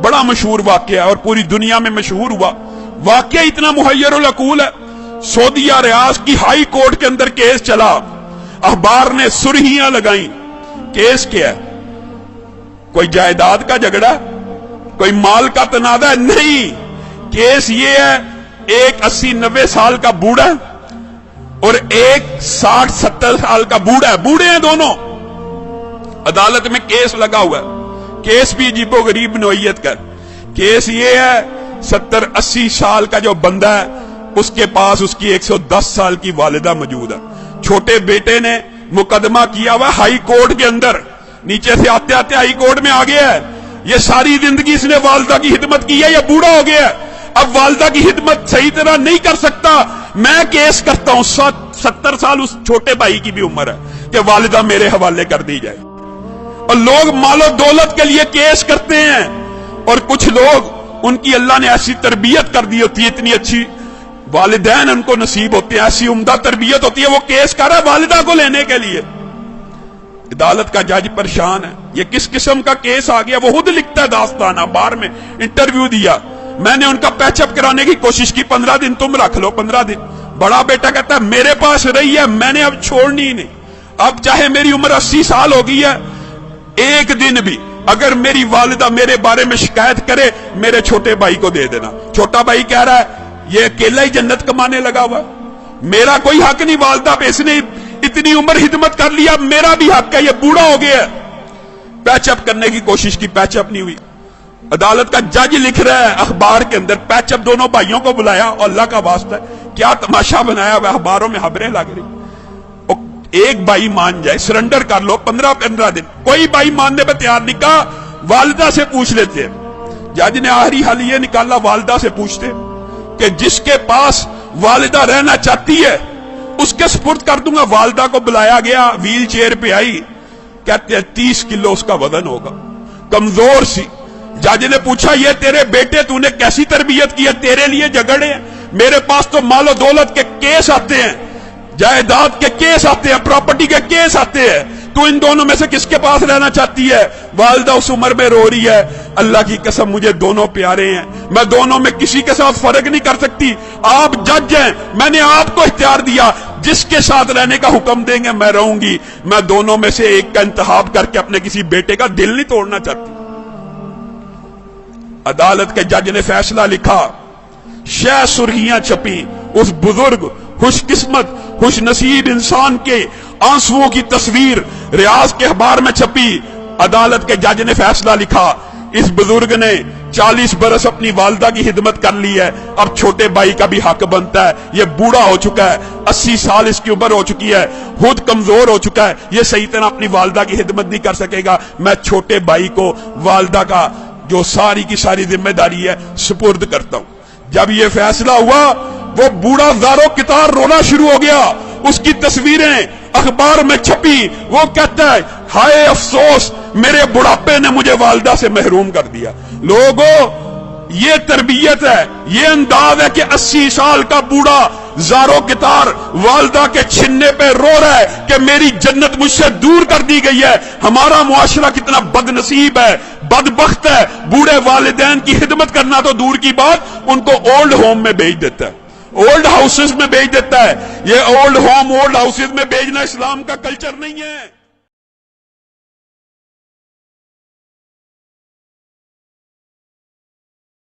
बड़ा मशहूर वाकया और पूरी दुनिया में मशहूर हुआ। वाकया इतना मुहय्यरुल अकूल है। सऊदीया रियाज की हाई कोर्ट के अंदर केस चला, अखबार ने सुर्खियां लगाई। केस क्या है? कोई जायदाद का झगड़ा, कोई माल का तनाजा? नहीं, केस ये है, एक 80-90 साल का बूढ़ा और एक 60-70 साल का बूढ़ा, बूढ़े हैं दोनों, अदालत में केस लगा हुआ है। केस भी अजीबो गरीब नौइयत का। केस ये है, 70-80 साल का जो बंदा है उसके पास उसकी 110 साल की वालिदा मौजूद है। छोटे बेटे ने मुकदमा किया हुआ हाई कोर्ट के अंदर, नीचे से आते आते हाई कोर्ट में आ गया है। ये सारी जिंदगी इसने वालिदा की खिदमत की है, ये बूढ़ा हो गया है, अब वालिदा की खिदमत सही तरह नहीं कर सकता। मैं केस करता हूं, 70 साल उस छोटे भाई की भी उम्र है कि वालिदा मेरे हवाले कर दी जाए। और लोग मालो दौलत के लिए केस करते हैं, और कुछ लोग उनकी अल्लाह ने ऐसी तरबियत कर दी होती है, इतनी अच्छी वालिदैन उनको नसीब होते हैं, ऐसी उम्दा तरबियत होती है, वो केस कर रहा है वालिदा को लेने के लिए। अदालत का जज परेशान है, ये किस किस्म का केस आ गया। वो खुद लिखता है दास्ताना, बार में इंटरव्यू दिया, मैंने उनका पैचअप कराने की कोशिश की, 15 दिन तुम रख लो, 15 दिन। बड़ा बेटा कहता है मेरे पास रही है, मैंने अब छोड़नी ही नहीं, अब चाहे मेरी उम्र 80 साल हो गई है, एक दिन भी अगर मेरी वालिदा मेरे बारे में शिकायत करे, मेरे छोटे भाई को दे देना। छोटा भाई कह रहा है ये अकेला ही जन्नत कमाने लगा हुआ, मेरा कोई हक नहीं वालिदा पे, इसने इतनी उम्र खिदमत कर लिया, मेरा भी हक है, ये बूढ़ा हो गया। पैचअप करने की कोशिश की, पैचअप नहीं हुई। अदालत का जज लिख रहा है अखबार के अंदर, पैचअप दोनों भाइयों को बुलाया, और अल्लाह का वास्ता है क्या तमाशा बनाया हुआ, अखबारों में खबरें लग रही। एक भाई मान जाए, सरेंडर कर लो, 15-15 दिन। कोई भाई मानने पर तैयार नहीं, कहा वालिदा से पूछ लेते हैं। जज ने आखिरी हल ये निकाला, वालिदा से पूछते कि जिसके पास वालिदा रहना चाहती है उसके सुपुर्द कर दूंगा। वालिदा को बुलाया गया, व्हील चेयर पे आई, कहते हैं 30 किलो उसका वजन होगा, कमजोर सी। जज ने पूछा ये तेरे बेटे तूने कैसी तरबियत की है, तेरे लिए झगड़े हैं, मेरे पास तो मालो दौलत के केस आते हैं, जायदाद के केस आते हैं, प्रॉपर्टी के केस आते हैं, तू इन दोनों में से किसके पास रहना चाहती है? वालिदा उस उम्र में रो रही है, अल्लाह की कसम मुझे दोनों प्यारे हैं, मैं दोनों में किसी के साथ फर्क नहीं कर सकती, आप जज हैं, मैंने आपको इख्तियार दिया, जिसके साथ रहने का हुक्म देंगे मैं रहूंगी, मैं दोनों में से एक का इंतखाब करके अपने किसी बेटे का दिल नहीं तोड़ना चाहती। अदालत के जज ने फैसला लिखा, शह सुर्खियां छपी, उस बुजुर्ग खुशकिस्मत खुश नसीब इंसान के आंसुओं की तस्वीर रियाज के अखबार में छपी। अदालत के जज ने फैसला लिखा, इस बुजुर्ग ने 40 बरस अपनी वालिदा की खिदमत कर ली है, अब छोटे भाई का भी हक बनता है, ये बूढ़ा हो चुका है, 80 साल इसकी उम्र हो चुकी है, खुद कमजोर हो चुका है, ये सही तरह अपनी वालिदा की खिदमत नहीं कर सकेगा, मैं छोटे भाई को वालिदा का जो सारी की सारी जिम्मेदारी है सुपुर्द करता हूं। जब ये फैसला हुआ, वो बूढ़ा ज़ारो कितार रोना शुरू हो गया, उसकी तस्वीरें अखबार में छपी, वो कहता है हाय अफसोस, मेरे बुढ़ापे ने मुझे वालिदा से महरूम कर दिया। लोगों, ये तरबियत है, ये अंदाज है कि 80 साल का बूढ़ा ज़ारो कितार वालिदा के छिन्ने पे रो रहा है कि मेरी जन्नत मुझसे दूर कर दी गई है। हमारा मुआशरा कितना बदनसीब है, बदबख्त है, बूढ़े वालिदैन की खिदमत करना तो दूर की बात, उनको ओल्ड होम में भेज देता है, ओल्ड हाउसेस में भेज देता है। ये ओल्ड होम, ओल्ड हाउसेस में भेजना इस्लाम का कल्चर नहीं है।